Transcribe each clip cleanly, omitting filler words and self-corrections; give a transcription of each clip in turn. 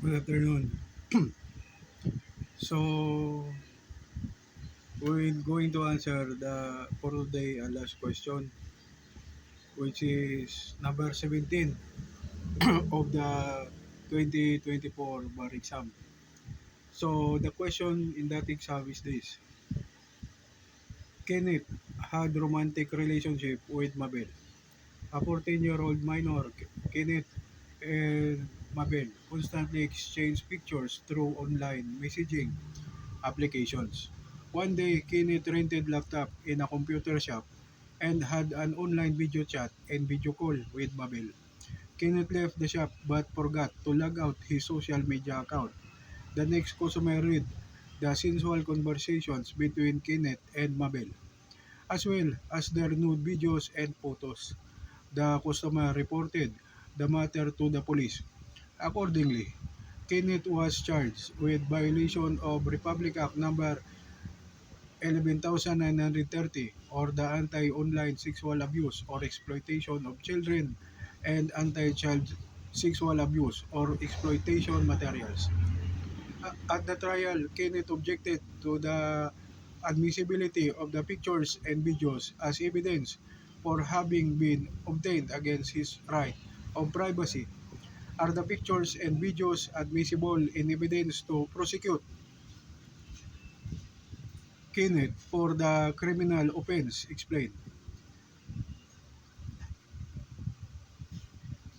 Good afternoon. So, we're going to answer the for today last question, which is number 17 of the 2024 bar exam. So, the question in that exam is this: Kenneth had romantic relationship with Mabel. A 14-year-old minor, Kenneth and Mabel constantly exchanged pictures through online messaging applications. One day, Kenneth rented laptop in a computer shop and had an online video chat and video call with Mabel. Kenneth left the shop but forgot to log out his social media account. The next customer read the sensual conversations between Kenneth and Mabel, as well as their nude videos and photos. The customer reported the matter to the police. Accordingly, Kenneth was charged with violation of Republic Act number 11,930 or the Anti-Online Sexual Abuse or Exploitation of Children and Anti-Child Sexual Abuse or Exploitation Materials. At the trial, Kenneth objected to the admissibility of the pictures and videos as evidence for having been obtained against his right of privacy. Are the pictures and videos admissible in evidence to prosecute Kenneth for the criminal offense? Explain.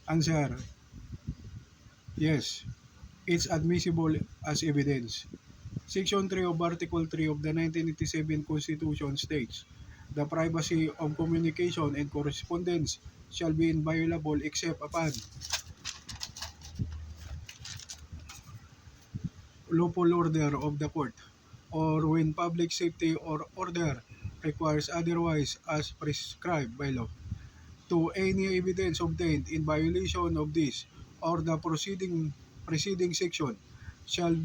Answer: yes, it's admissible as evidence. Section 3 of Article 3 of the 1987 Constitution states, "The privacy of communication and correspondence shall be inviolable except upon lawful order of the court, or when public safety or order requires otherwise as prescribed by law. To any evidence obtained in violation of this or the preceding section shall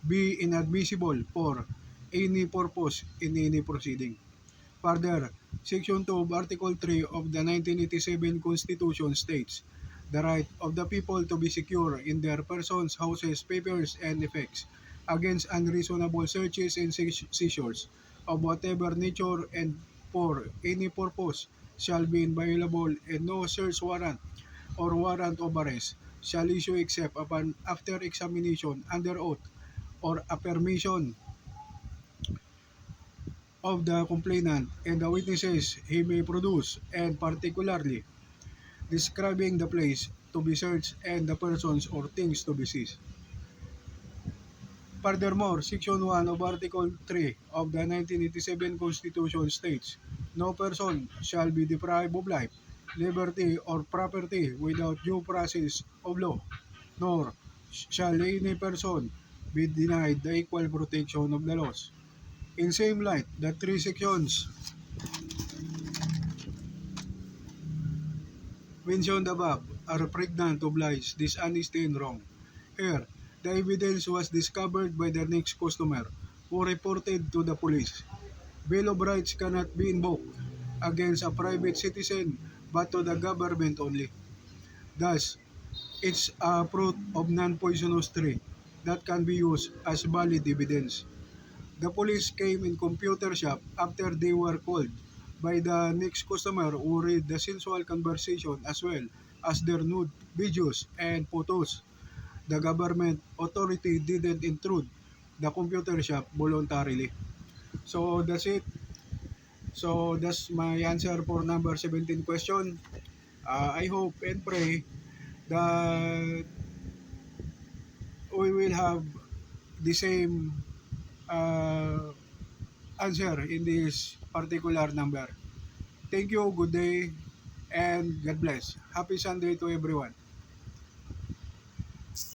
be inadmissible for any purpose in any proceeding." Further, Section 2 of Article 3 of the 1987 Constitution states, "The right of the people to be secure in their persons, houses, papers, and effects against unreasonable searches and seizures of whatever nature and for any purpose shall be inviolable, and no search warrant or warrant of arrest shall issue except upon after examination under oath or a permission of the complainant and the witnesses he may produce, and particularly describing the place to be searched and the persons or things to be seized." Furthermore, Section 1 of Article 3 of the 1987 Constitution states, "No person shall be deprived of life, liberty, or property without due process of law, nor shall any person be denied the equal protection of the laws." In same light, the three sections mentioned above are pregnant of lies, dishonesty, and wrong. Here, the evidence was discovered by the next customer, who reported to the police. Bill of Rights cannot be invoked against a private citizen but to the government only. Thus, it's a fruit of non-poisonous tree that can be used as valid evidence. The police came in computer shop after they were called by the next customer who read the sensual conversation as well as their nude videos and photos. The government authority didn't intrude the computer shop voluntarily. So that's it. So that's my answer for number 17 question. I hope and pray that we will have the same uh, answer in this particular number. Thank you, good day, and God bless. Happy Sunday to everyone.